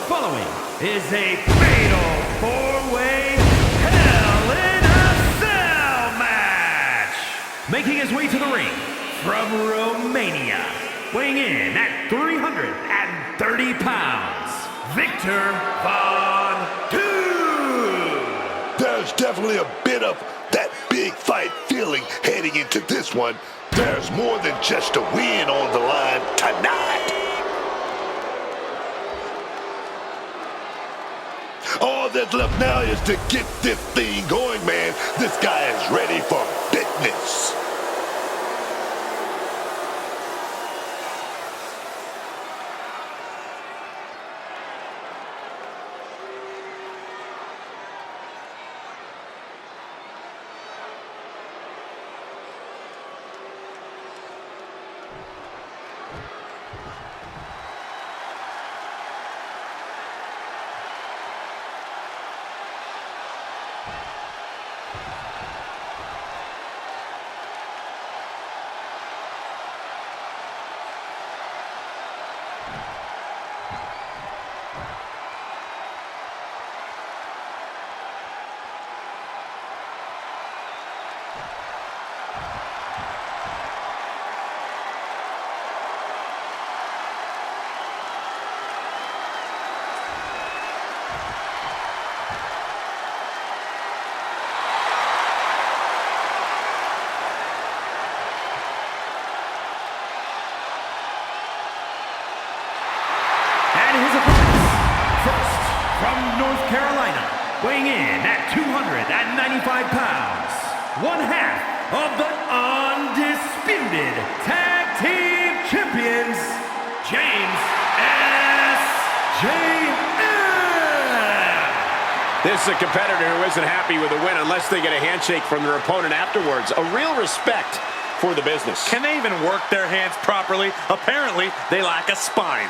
following is a fatal four-way Hell in a Cell match. Making his way to the ring from Romania, weighing in at 330 pounds, Victor Von Doom. There's definitely a bit of that big fight feeling heading into this one. There's more than just a win on the line tonight. All that's left now is to get this thing going, man. This guy is ready for business. His opponents, first from North Carolina, weighing in at 295 pounds, one half of the undisputed tag team champions, James S.J.M. This is a competitor who isn't happy with a win unless they get a handshake from their opponent afterwards. A real respect for the business. Can they even work their hands properly? Apparently, they lack a spine.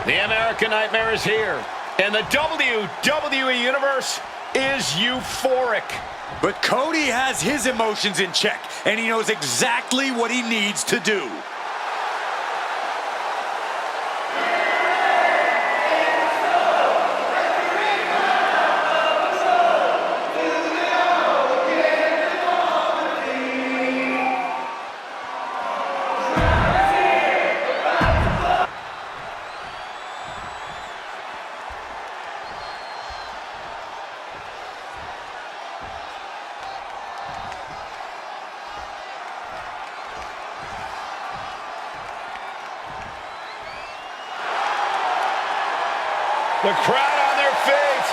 The American Nightmare is here, and the WWE Universe is euphoric. But Cody has his emotions in check, and he knows exactly what he needs to do. The crowd on their feet.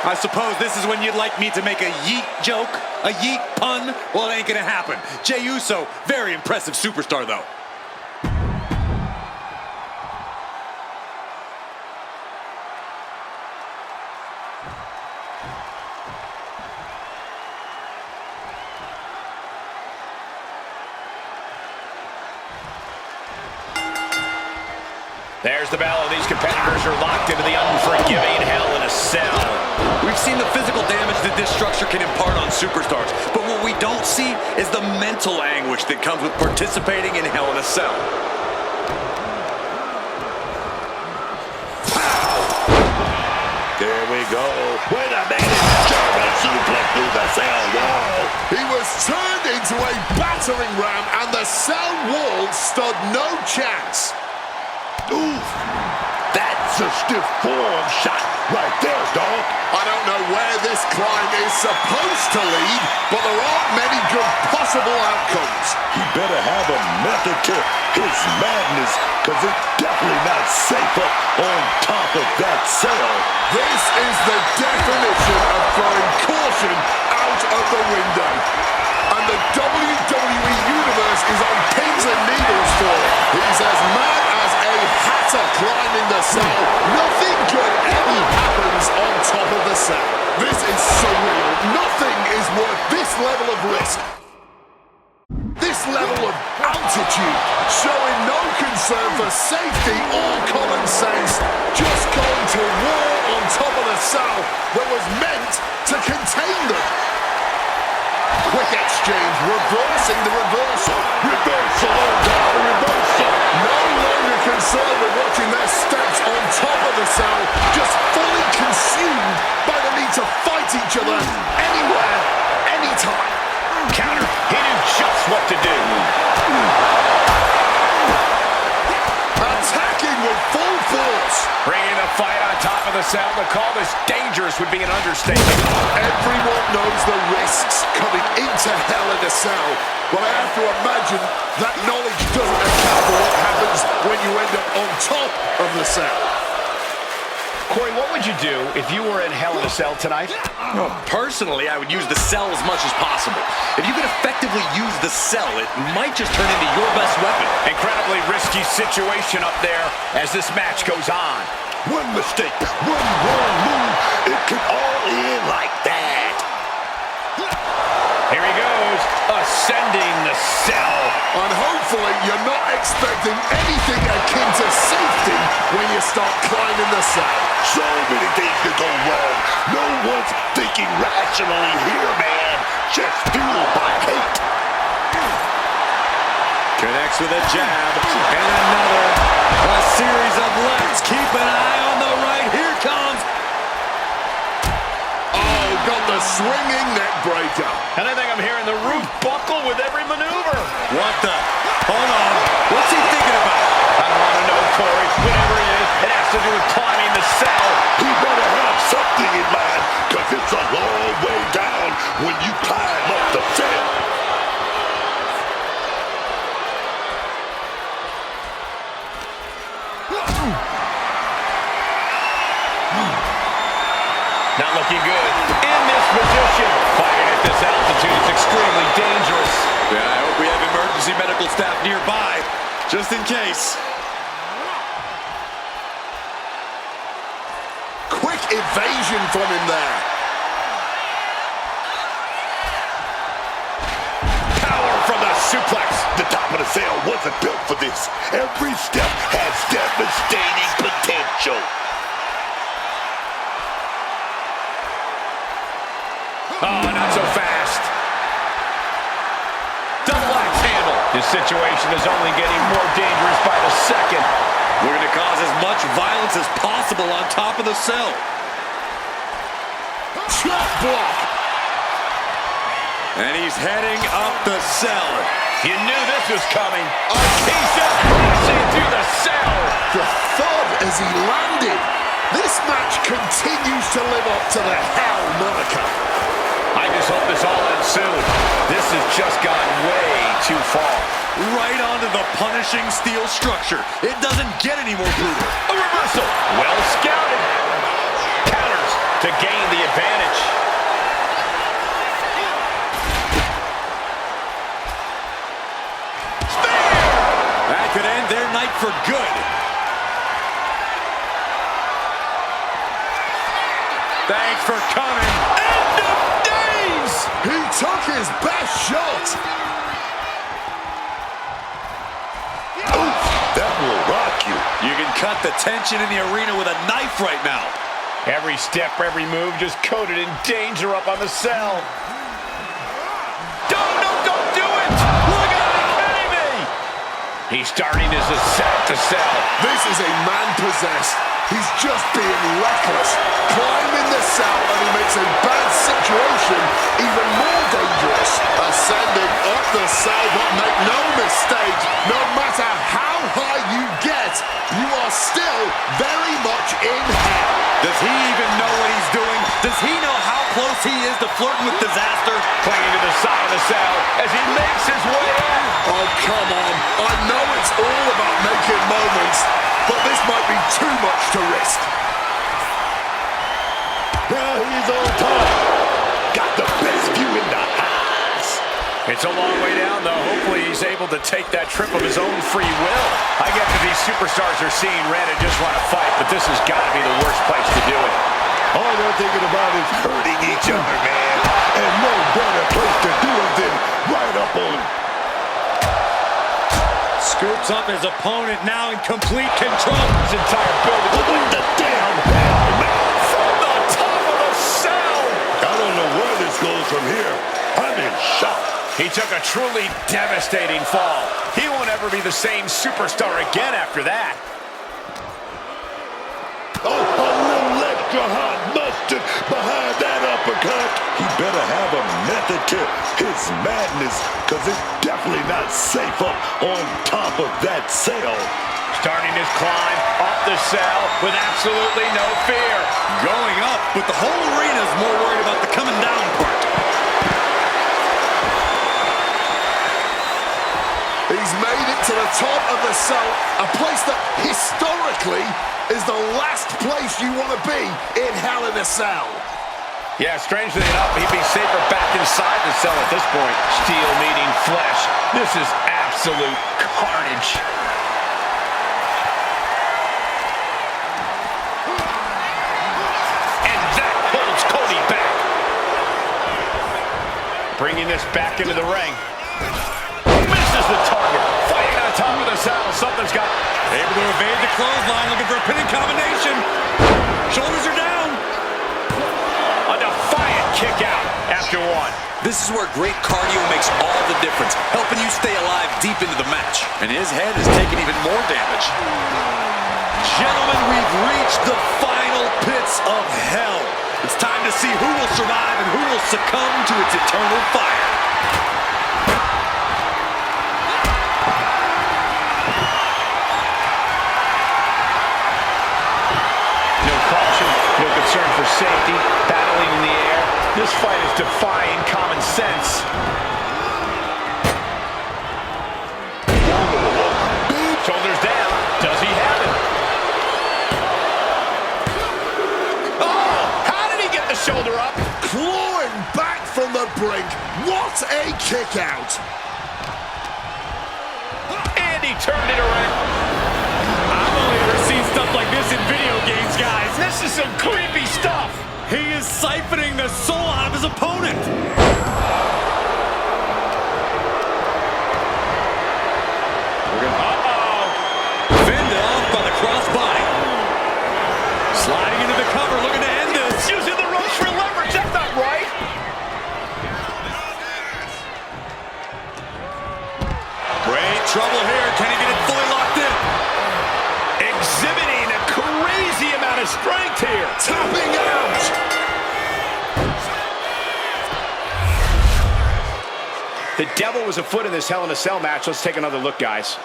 I suppose this is when you'd like me to make a yeet joke, a yeet pun? Well, it ain't gonna happen. Jey Uso, very impressive superstar, though. There's the bell. These competitors are locked into the unforgiving Hell in a Cell. We've seen the physical damage that this structure can impart on superstars, but what we don't see is the mental anguish that comes with participating in Hell in a Cell. There we go. Wait a minute. German suplex through the cell wall. He was turned into a battering ram, and the cell wall stood no chance. Oof. That's a stiff forearm shot right there, dog. I don't know where this This climb is supposed to lead, but there aren't many good possible outcomes. He better have a method to his madness, because it's definitely not safe up on top of that cell. This is the definition of throwing caution out of the window. And the WWE Universe is on pins and needles for it. He's as mad as a hatter climbing the cell. Nothing good ever happens on top of the cell. This is surreal. Nothing is worth this level of risk. This level of altitude, showing no concern for safety or common sense, just going to war on top of the cell that was meant to contain them. Quick exchange, reversing the reversal. Reversal, oh God, reversal. No longer concerned with watching their steps on top of the cell, just fully consumed by the need to fight each other anywhere, anytime. Counter. He knew just what to do. Attacking with full force. Bringing the fight on top of the cell. To call this dangerous would be an understatement. Everyone knows the risks coming into Hell in a Cell, but I have to imagine that knowledge doesn't account for what happens when you end up on top of the cell. Corey, what would you do if you were in Hell in a Cell tonight? Well, personally, I would use the cell as much as possible. If you could effectively use the cell, it might just turn into your best weapon. Incredibly risky situation up there as this match goes on. One mistake, one wrong move, it could all end like that. Here he goes, ascending the cell. And hopefully you're not expecting anything akin to safety when you start climbing the cell. So many things could go wrong. No one's thinking rationally here, man. Just fueled by hate. Connects with a jab, and another. A series of lefts. Keep an eye on the right. Here comes. Oh, got the swinging neck breaker. And I think I'm hearing the roof buckle with every maneuver. What the? Hold on. What's he thinking about? I don't want to know, Corey. Whatever it is, it has to do with climbing the cell. He better have something in mind, because it's a long way down when you climb up the cell. Not looking good. In this position. Fighting at this altitude is extremely dangerous. Yeah, I hope we have emergency medical staff nearby, just in case. Quick evasion from him there. Power from the suplex. The top of the cell wasn't built for this. Every step has devastating potential. Oh, not so fast. Double axe handle. This situation is only getting more dangerous by the second. We're going to cause as much violence as possible on top of the cell. Chop block. And he's heading up the cell. You knew this was coming. He's just crashing through the cell. The thud as he landed. This match continues to live up to the Hell moniker. I just hope this all ends soon. This has just gone way too far. Right onto the punishing steel structure. It doesn't get any more brutal. A reversal. Well scouted. Counters to gain the advantage. Spear! That could end their night for good. Thanks for coming. End of days! He took his best shot. Oof, that will rock you. You can cut the tension in the arena with a knife right now. Every step, every move just coated in danger up on the cell. Don't do it! Look at it, kidding me! He's starting his ascent to cell. This is a man possessed. He's just being reckless. Climbing the cell, and he makes a bad situation even more dangerous. Ascending up the cell, but make no mistake, no matter how high you get, you are still very much in hell. Does he even know what he's doing? Does he know how close he is to flirting with disaster. Clinging to the side of the cell as he makes his way in. Oh, come on. I know it's all about making moments, but this might be too much to risk. Now he's on top. Got the best view in the house. It's a long way down, though. Hopefully he's able to take that trip of his own free will. I get that these superstars are seeing red and just want to fight, but this has got to be the worst place to do it. All they're thinking about is hurting each other, man. And no better place to do it than right up on him. Scoops up his opponent, now in complete control. His entire building. What the damn hell, man? From the top of the cell. I don't know where this goes from here. I'm in shock. He took a truly devastating fall. He won't ever be the same superstar again after that. Oh, a little extra hot mustard behind that uppercut. He better have a method to his madness, because it's definitely not safe up on top of that cell. Starting his climb up the cell with absolutely no fear. Going up, but the whole arena is more worried about the coming down part. He's made it to the top of the cell, a place that historically is the last place you want to be in Hell in a Cell. Yeah, strangely enough, he'd be safer back inside the cell at this point. Steel meeting flesh. This is absolute carnage. And that holds Cody back. Bringing this back into the ring. Misses the target. Fighting on top of the cell. Something's got... Able to evade the clothesline, looking for a pinning combination. Shoulders are down. A defiant kick out after one. This is where great cardio makes all the difference, helping you stay alive deep into the match. And his head is taking even more damage. Gentlemen, we've reached the final pits of hell. It's time to see who will survive and who will succumb to its eternal fire. No concern for safety, battling in the air. This fight is defying common sense. Shoulders down. Does he have it? Oh! How did he get the shoulder up? Clawing back from the brink. What a kick out. And he turned it around. I've only ever seen stuff like this in video games, guys. This is some creepy stuff. He is siphoning the soul out of his opponent. Fended off by the crossbody. Sliding into the cover, looking to end this. Using the ropes for leverage. That's not right. Great trouble here. Can he get it fully locked in? Exhibiting a crazy amount of strength here. Tapping out. The devil was afoot in this Hell in a Cell match. Let's take another look, guys.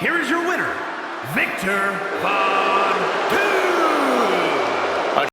Here is your winner, Victor Von